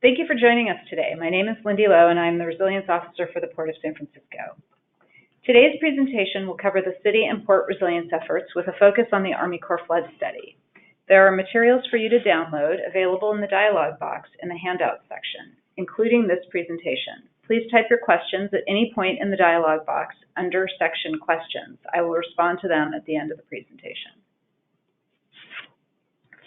Thank you for joining us today. My name is Lindy Lowe, and I'm the Resilience Officer for the Port of San Francisco. Today's presentation will cover the city and port resilience efforts with a focus on the Army Corps flood study. There are materials for you to download available in the dialog box in the handout section, including this presentation. Please type your questions at any point in the dialog box under section questions. I will respond to them at the end of the presentation.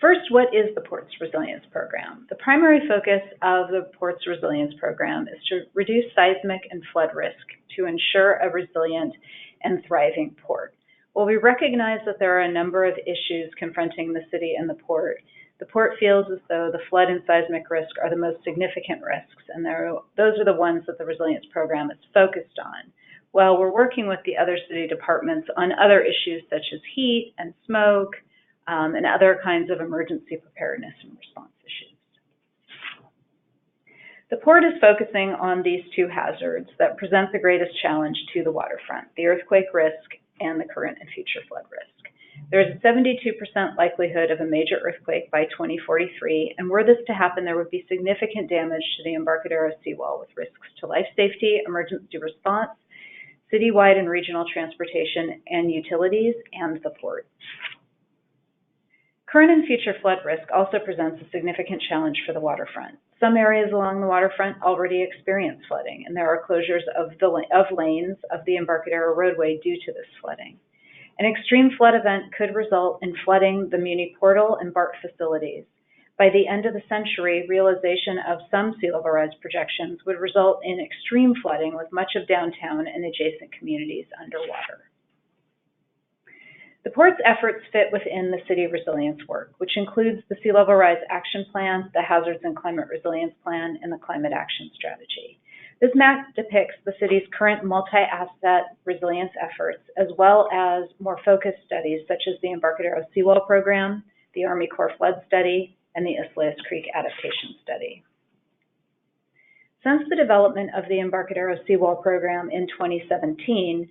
First, what is the Port's Resilience Program? The primary focus of the Port's Resilience Program is to reduce seismic and flood risk to ensure a resilient and thriving port. While we recognize that there are a number of issues confronting the city and the port feels as though the flood and seismic risk are the most significant risks, and those are the ones that the Resilience Program is focused on, while we're working with the other city departments on other issues such as heat and smoke, and other kinds of emergency preparedness and response issues. The Port is focusing on these two hazards that present the greatest challenge to the waterfront, the earthquake risk and the current and future flood risk. There is a 72% likelihood of a major earthquake by 2043, and were this to happen, there would be significant damage to the Embarcadero seawall with risks to life safety, emergency response, citywide and regional transportation and utilities, and the port. Current and future flood risk also presents a significant challenge for the waterfront. Some areas along the waterfront already experience flooding, and there are closures of lanes of the Embarcadero roadway due to this flooding. An extreme flood event could result in flooding the Muni Portal and BART facilities. By the end of the century, realization of some sea level rise projections would result in extreme flooding with much of downtown and adjacent communities underwater. The Port's efforts fit within the city resilience work, which includes the Sea Level Rise Action Plan, the Hazards and Climate Resilience Plan, and the Climate Action Strategy. This map depicts the city's current multi-asset resilience efforts, as well as more focused studies such as the Embarcadero Seawall Program, the Army Corps Flood Study, and the ISLAIS Creek Adaptation Study. Since the development of the Embarcadero Seawall Program in 2017,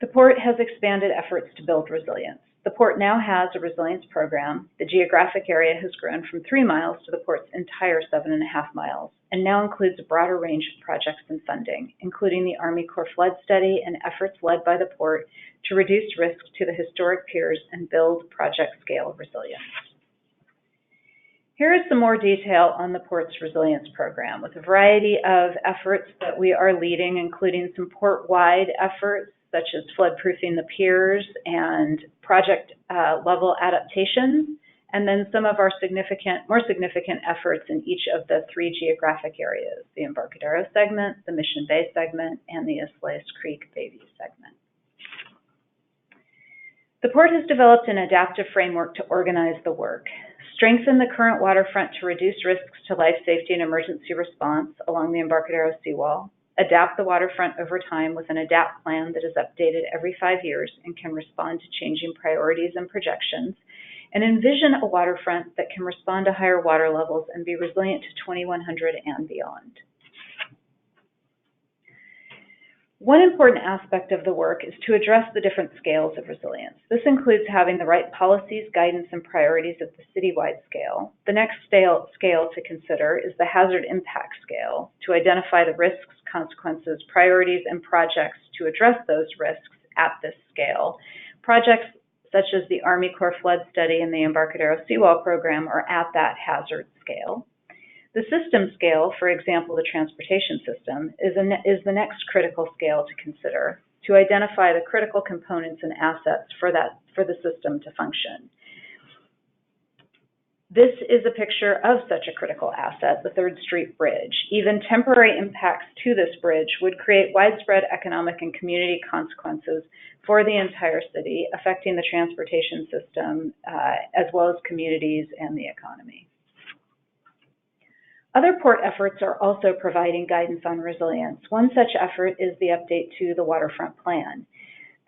the Port has expanded efforts to build resilience. The Port now has a resilience program. The geographic area has grown from 3 miles to the Port's entire 7.5 miles, and now includes a broader range of projects and funding, including the Army Corps Flood Study and efforts led by the Port to reduce risk to the historic piers and build project-scale resilience. Here is some more detail on the Port's Resilience Program, with a variety of efforts that we are leading, including some port-wide efforts, such as flood-proofing the piers and project-level adaptation, and then some of our more significant efforts in each of the 3 geographic areas, the Embarcadero segment, the Mission Bay segment, and the ISLAIS Creek Bayview segment. The Port has developed an adaptive framework to organize the work, strengthen the current waterfront to reduce risks to life safety and emergency response along the Embarcadero seawall, adapt the waterfront over time with an ADAPT plan that is updated every 5 years and can respond to changing priorities and projections, and envision a waterfront that can respond to higher water levels and be resilient to 2100 and beyond. One important aspect of the work is to address the different scales of resilience. This includes having the right policies, guidance, and priorities at the citywide scale. The next scale to consider is the hazard impact scale, to identify the risks, consequences, priorities, and projects to address those risks at this scale. Projects such as the Army Corps Flood Study and the Embarcadero Seawall Program are at that hazard scale. The system scale, for example, the transportation system, is the next critical scale to consider, to identify the critical components and assets for the system to function. This is a picture of such a critical asset, the 3rd Street Bridge. Even temporary impacts to this bridge would create widespread economic and community consequences for the entire city, affecting the transportation system, as well as communities and the economy. Other port efforts are also providing guidance on resilience. One such effort is the update to the Waterfront Plan.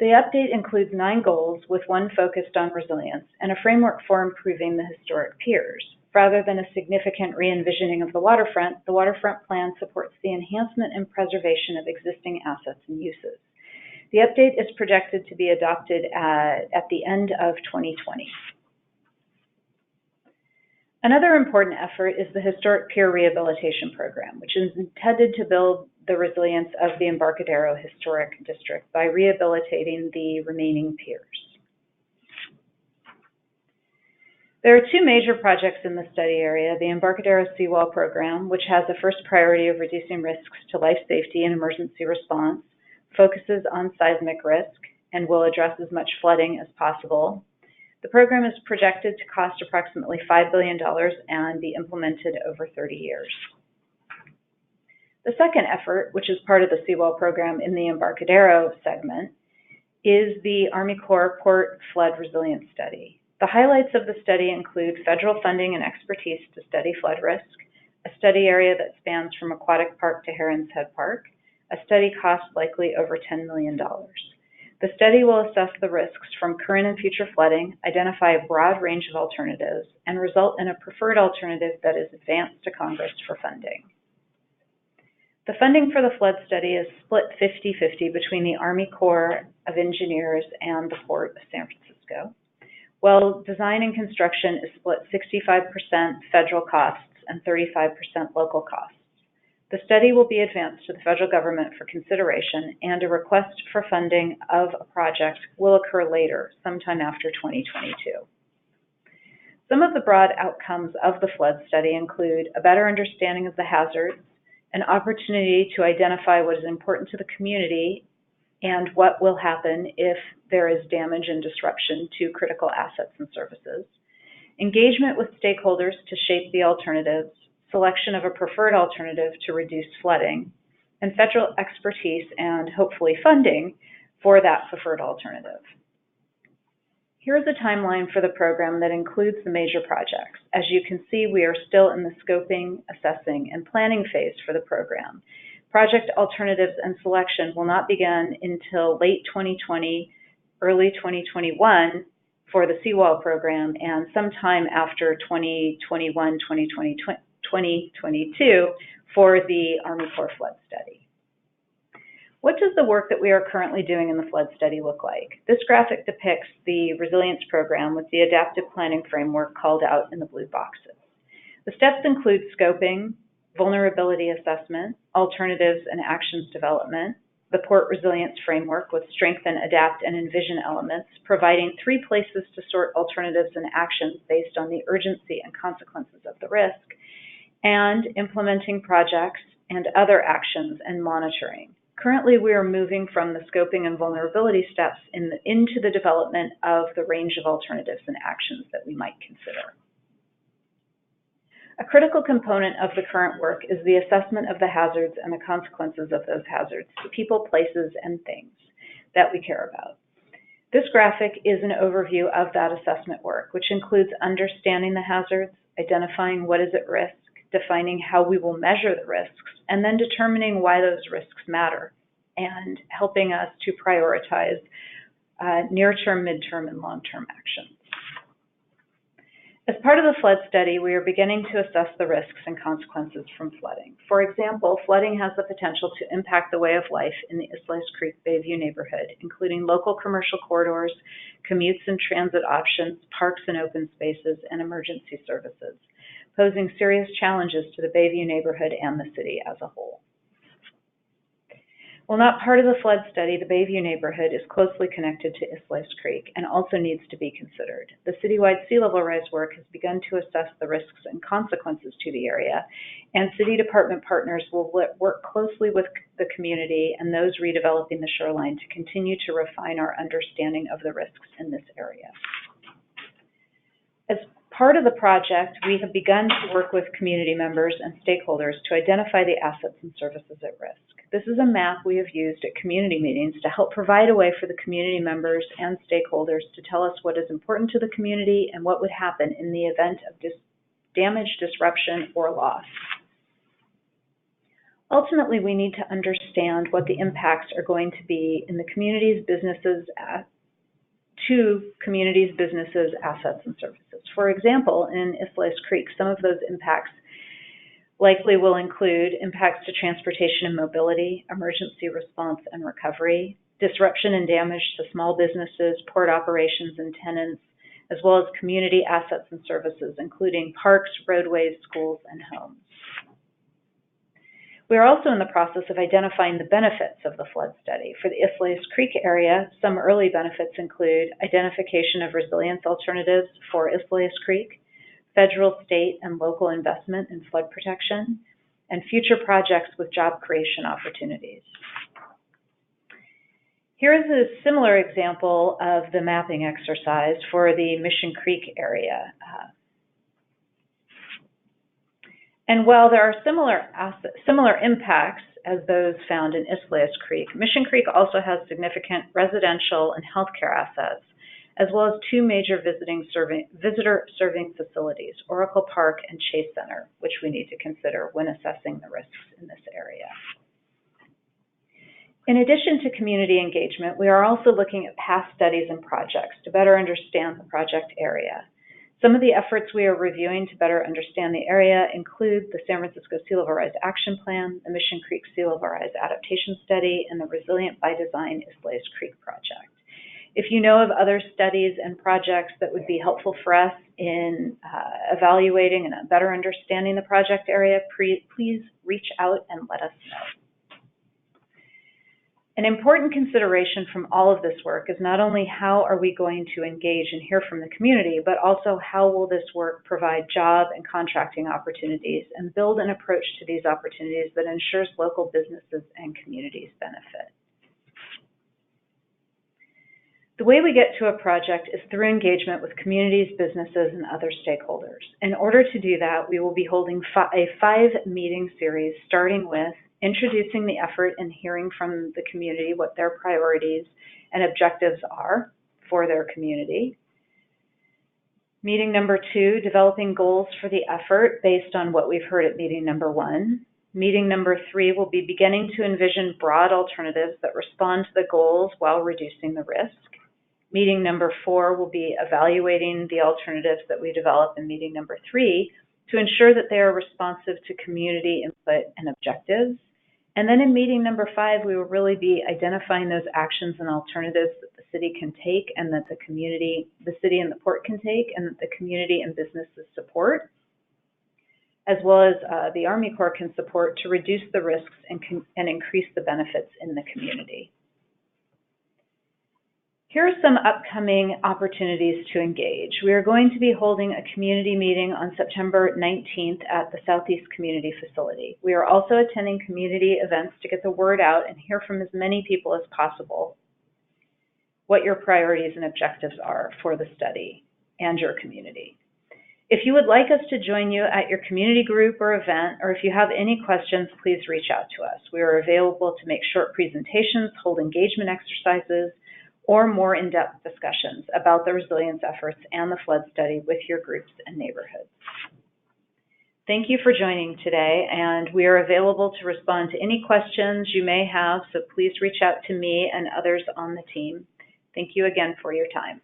The update includes 9 goals, with one focused on resilience, and a framework for improving the historic piers. Rather than a significant re-envisioning of the waterfront plan supports the enhancement and preservation of existing assets and uses. The update is projected to be adopted at the end of 2020. Another important effort is the historic PIER rehabilitation program, which is intended to build the resilience of the Embarcadero Historic District by rehabilitating the remaining piers. There are two major projects in the study area: the Embarcadero Seawall program, which has a first priority of reducing risks to life safety and emergency response, focuses on seismic risk, and will address as much flooding as possible. The program is projected to cost approximately $5 billion and be implemented over 30 years. The second effort, which is part of the Seawall program in the Embarcadero segment, is the Army Corps Port Flood Resilience Study. The highlights of the study include federal funding and expertise to study flood risk, a study area that spans from Aquatic Park to Heron's Head Park, a study cost likely over $10 million. The study will assess the risks from current and future flooding, identify a broad range of alternatives, and result in a preferred alternative that is advanced to Congress for funding. The funding for the flood study is split 50-50 between the Army Corps of Engineers and the Port of San Francisco, while design and construction is split 65% federal costs and 35% local costs. The study will be advanced to the federal government for consideration, and a request for funding of a project will occur later, sometime after 2022. Some of the broad outcomes of the flood study include a better understanding of the hazards, an opportunity to identify what is important to the community and what will happen if there is damage and disruption to critical assets and services, engagement with stakeholders to shape the alternatives, selection of a preferred alternative to reduce flooding, and federal expertise and hopefully funding for that preferred alternative. Here is a timeline for the program that includes the major projects. As you can see, we are still in the scoping, assessing, and planning phase for the program. Project alternatives and selection will not begin until late 2020, early 2021 for the Seawall program, and sometime after 2022 for the Army Corps Flood Study. What does the work that we are currently doing in the flood study look like? This graphic depicts the resilience program with the adaptive planning framework called out in the blue boxes. The steps include scoping, vulnerability assessment, alternatives and actions development, the port resilience framework with strengthen, adapt, and envision elements, providing 3 places to sort alternatives and actions based on the urgency and consequences of the risk, and implementing projects and other actions and monitoring. Currently, we are moving from the scoping and vulnerability steps into the development of the range of alternatives and actions that we might consider. A critical component of the current work is the assessment of the hazards and the consequences of those hazards to people, places, and things that we care about. This graphic is an overview of that assessment work, which includes understanding the hazards, identifying what is at risk, defining how we will measure the risks, and then determining why those risks matter, and helping us to prioritize near-term, mid-term, and long-term actions. As part of the flood study, we are beginning to assess the risks and consequences from flooding. For example, flooding has the potential to impact the way of life in the ISLAIS Creek Bayview neighborhood, including local commercial corridors, commutes and transit options, parks and open spaces, and emergency services, posing serious challenges to the Bayview neighborhood and the city as a whole. While not part of the flood study, the Bayview neighborhood is closely connected to ISLAIS Creek and also needs to be considered. The citywide sea level rise work has begun to assess the risks and consequences to the area, and city department partners will work closely with the community and those redeveloping the shoreline to continue to refine our understanding of the risks in this area. As part of the project, we have begun to work with community members and stakeholders to identify the assets and services at risk. This is a map we have used at community meetings to help provide a way for the community members and stakeholders to tell us what is important to the community and what would happen in the event of damage, disruption, or loss. Ultimately, we need to understand what the impacts are going to be in the community's businesses, assets, and services. For example, in ISLAIS Creek, some of those impacts likely will include impacts to transportation and mobility, emergency response and recovery, disruption and damage to small businesses, port operations and tenants, as well as community assets and services, including parks, roadways, schools, and homes. We are also in the process of identifying the benefits of the flood study. For the ISLAIS Creek area, some early benefits include identification of resilience alternatives for ISLAIS Creek, federal, state, and local investment in flood protection, and future projects with job creation opportunities. Here is a similar example of the mapping exercise for the Mission Creek area. And while there are similar impacts as those found in ISLAIS Creek, Mission Creek also has significant residential and healthcare assets, as well as two major visitor-serving facilities, Oracle Park and Chase Center, which we need to consider when assessing the risks in this area. In addition to community engagement, we are also looking at past studies and projects to better understand the project area. Some of the efforts we are reviewing to better understand the area include the San Francisco Sea Level Rise Action Plan, the Mission Creek Sea Level Rise Adaptation Study, and the Resilient by Design ISLAIS Creek Project. If you know of other studies and projects that would be helpful for us in evaluating and better understanding the project area, please reach out and let us know. An important consideration from all of this work is not only how are we going to engage and hear from the community, but also how will this work provide job and contracting opportunities and build an approach to these opportunities that ensures local businesses and communities benefit. The way we get to a project is through engagement with communities, businesses, and other stakeholders. In order to do that, we will be holding a 5-meeting series, starting with introducing the effort and hearing from the community what their priorities and objectives are for their community. Meeting number 2, developing goals for the effort based on what we've heard at meeting number 1. Meeting number 3 will be beginning to envision broad alternatives that respond to the goals while reducing the risk. Meeting number 4 will be evaluating the alternatives that we develop in meeting number 3 to ensure that they are responsive to community input and objectives. And then in meeting number 5, we will really be identifying those actions and alternatives that the city can take and that the city and the port can take and that the community and businesses support, as well as the Army Corps can support to reduce the risks and increase the benefits in the community. Here are some upcoming opportunities to engage. We are going to be holding a community meeting on September 19th at the Southeast Community Facility. We are also attending community events to get the word out and hear from as many people as possible what your priorities and objectives are for the study and your community. If you would like us to join you at your community group or event, or if you have any questions, please reach out to us. We are available to make short presentations, hold engagement exercises, or more in-depth discussions about the resilience efforts and the flood study with your groups and neighborhoods. Thank you for joining today, and we are available to respond to any questions you may have, so please reach out to me and others on the team. Thank you again for your time.